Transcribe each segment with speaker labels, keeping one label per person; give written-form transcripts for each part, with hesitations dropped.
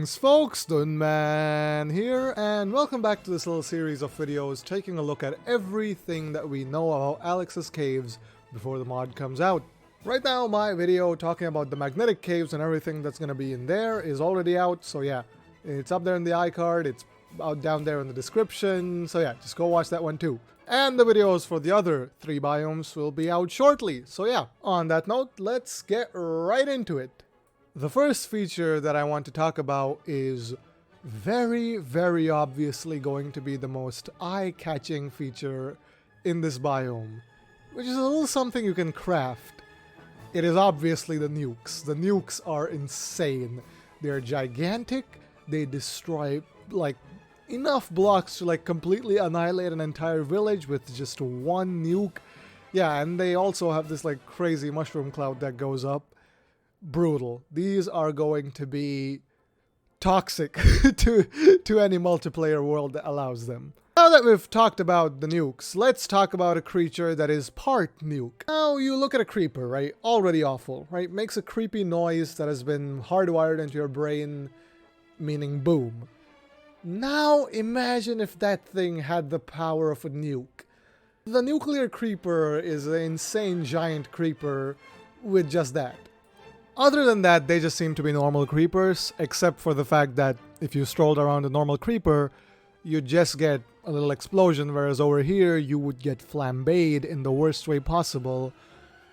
Speaker 1: Greetings folks, Dunman here, and welcome back to this little series of videos taking a look at everything that we know about Alex's caves before the mod comes out. Right now my video talking about the magnetic caves and everything that's going to be in there is already out, so yeah, it's up there in the iCard, it's out down there in the description, so yeah, just go watch that one too. And the videos for the other 3 biomes will be out shortly, so yeah, on that note, let's get right into it. The first feature that I want to talk about is very obviously going to be the most eye-catching feature in this biome, which is a little something you can craft. It is obviously the nukes. The nukes are insane. They're gigantic, they destroy like enough blocks to like completely annihilate an entire village with just one nuke. Yeah, and they also have this like crazy mushroom cloud that goes up. Brutal. These are going to be toxic to any multiplayer world that allows them. Now that we've talked about the nukes, let's talk about a creature that is part nuke. Now you look at a creeper, right? Already awful, right? Makes a creepy noise that has been hardwired into your brain, meaning boom. Now imagine if that thing had the power of a nuke. The nuclear creeper is an insane giant creeper with just that. Other than that, they just seem to be normal creepers, except for the fact that if you strolled around a normal creeper, you'd just get a little explosion, whereas over here you would get flambéed in the worst way possible,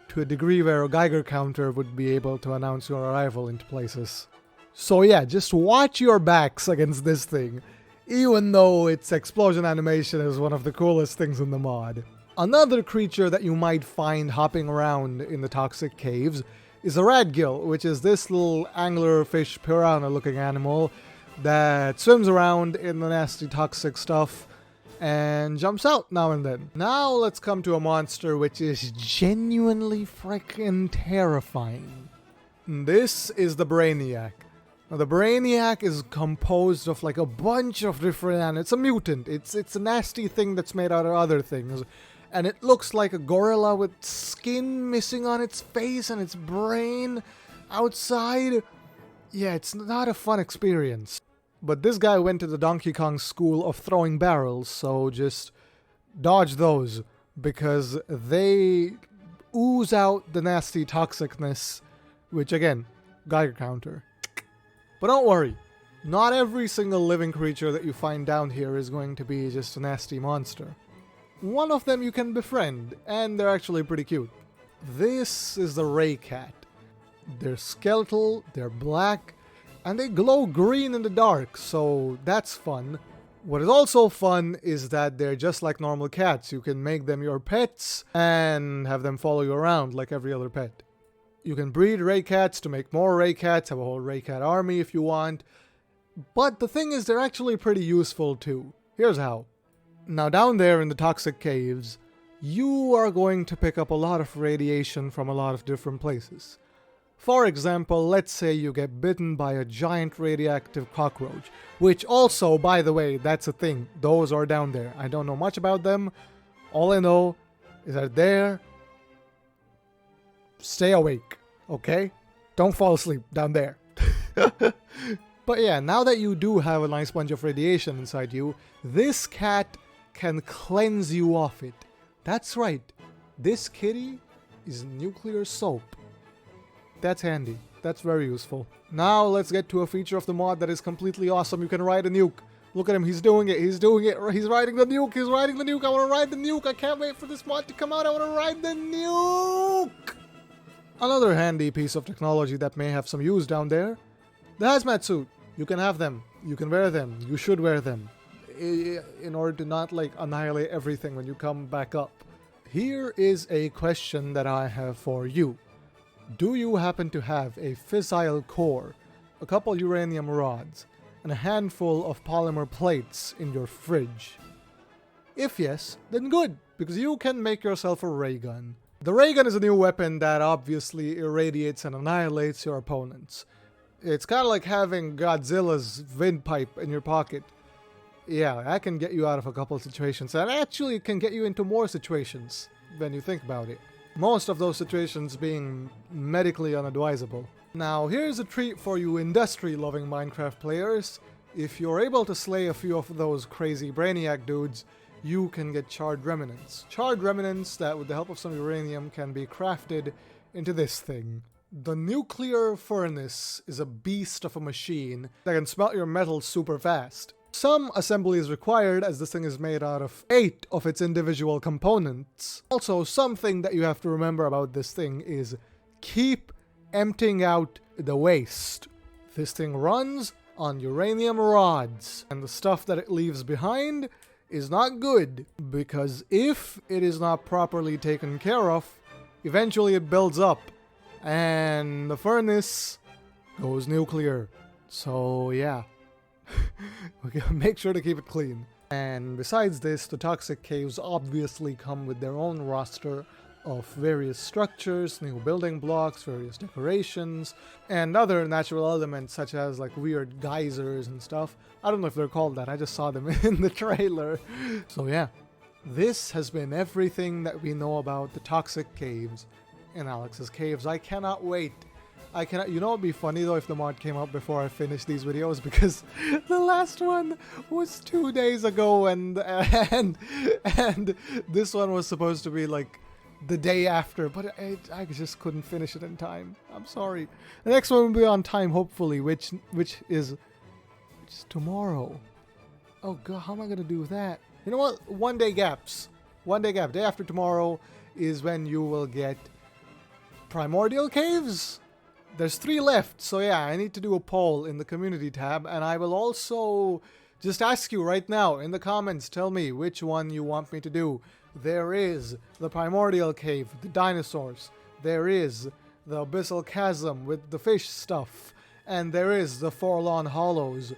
Speaker 1: to a degree where a Geiger counter would be able to announce your arrival into places. So yeah, just watch your backs against this thing, even though its explosion animation is one of the coolest things in the mod. Another creature that you might find hopping around in the toxic caves is a radgill, which is this little anglerfish piranha looking animal that swims around in the nasty toxic stuff and jumps out now and then. Now let's come to a monster which is genuinely freaking terrifying. This is the Brainiac. Now the Brainiac is composed of like a bunch of different animals. It's a mutant. It's a nasty thing that's made out of other things. And it looks like a gorilla with skin missing on its face and its brain outside. Yeah, it's not a fun experience. But this guy went to the Donkey Kong school of throwing barrels, so just dodge those, because they ooze out the nasty toxicness, which again, Geiger counter. But don't worry, not every single living creature that you find down here is going to be just a nasty monster. One of them you can befriend, and they're actually pretty cute. This is the Ray Cat. They're skeletal, they're black, and they glow green in the dark, so that's fun. What is also fun is that they're just like normal cats. You can make them your pets and have them follow you around like every other pet. You can breed Ray Cats to make more Ray Cats, have a whole Ray Cat army if you want. But the thing is, they're actually pretty useful too. Here's how. Now down there in the toxic caves, you are going to pick up a lot of radiation from a lot of different places. For example, let's say you get bitten by a giant radioactive cockroach, which also, by the way, that's a thing. Those are down there. I don't know much about them. All I know is that there. Stay awake, okay? Don't fall asleep down there. But yeah, now that you do have a nice bunch of radiation inside you, this cat can cleanse you off it. That's right, this kitty is nuclear soap. That's handy. That's very useful. Now let's get to a feature of the mod that is completely awesome. You can ride a nuke. Look at him, he's doing it, he's doing it. He's riding the nuke, he's riding the nuke. I want to ride the nuke. I can't wait for this mod to come out. I want to ride the nuke. Another handy piece of technology that may have some use down there. The hazmat suit. You can have them. You can wear them. You should wear them, in order to not like annihilate everything when you come back up. Here is a question that I have for you. Do you happen to have a fissile core, a couple uranium rods, and a handful of polymer plates in your fridge? If yes, then good, because you can make yourself a ray gun. The ray gun is a new weapon that obviously irradiates and annihilates your opponents. It's kind of like having Godzilla's windpipe in your pocket. Yeah, that can get you out of a couple of situations, and actually it can get you into more situations when you think about it. Most of those situations being medically unadvisable. Now here's a treat for you industry-loving Minecraft players. If you're able to slay a few of those crazy brainiac dudes, you can get charred remnants. Charred remnants that, with the help of some uranium, can be crafted into this thing. The nuclear furnace is a beast of a machine that can smelt your metal super fast. Some assembly is required, as this thing is made out of 8 of its individual components. Also, something that you have to remember about this thing is keep emptying out the waste. This thing runs on uranium rods, and the stuff that it leaves behind is not good, because if it is not properly taken care of, eventually it builds up, and the furnace goes nuclear. So yeah, we gotta make sure to keep it clean. And besides this, the toxic caves obviously come with their own roster of various structures, new building blocks, various decorations, and other natural elements such as like weird geysers and stuff. I don't know if they're called that, I just saw them in the trailer. So yeah, this has been everything that we know about the toxic caves in Alex's Caves. I cannot wait. You know, it'd be funny though if the mod came out before I finished these videos, because the last one was 2 days ago, and this one was supposed to be like the day after, but I just couldn't finish it in time. I'm sorry. The next one will be on time, hopefully, which is tomorrow. Oh god, how am I gonna do that? You know what? 1 day gaps. 1 day gap. Day after tomorrow is when you will get Primordial Caves. There's 3 left, so yeah, I need to do a poll in the community tab, and I will also just ask you right now in the comments, tell me which one you want me to do. There is the Primordial Cave, the dinosaurs. There is the Abyssal Chasm with the fish stuff. And there is the Forlorn Hollows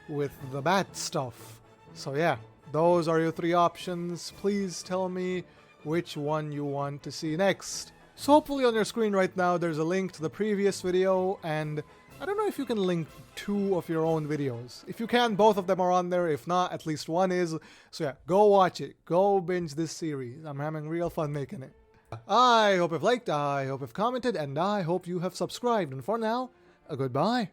Speaker 1: with the bat stuff. So yeah, those are your 3 options. Please tell me which one you want to see next. So hopefully on your screen right now there's a link to the previous video, and I don't know if you can link 2 of your own videos. If you can, both of them are on there. If not, at least one is. So yeah, go watch it. Go binge this series. I'm having real fun making it. I hope you've liked, I hope you've commented, and I hope you have subscribed. And for now, goodbye.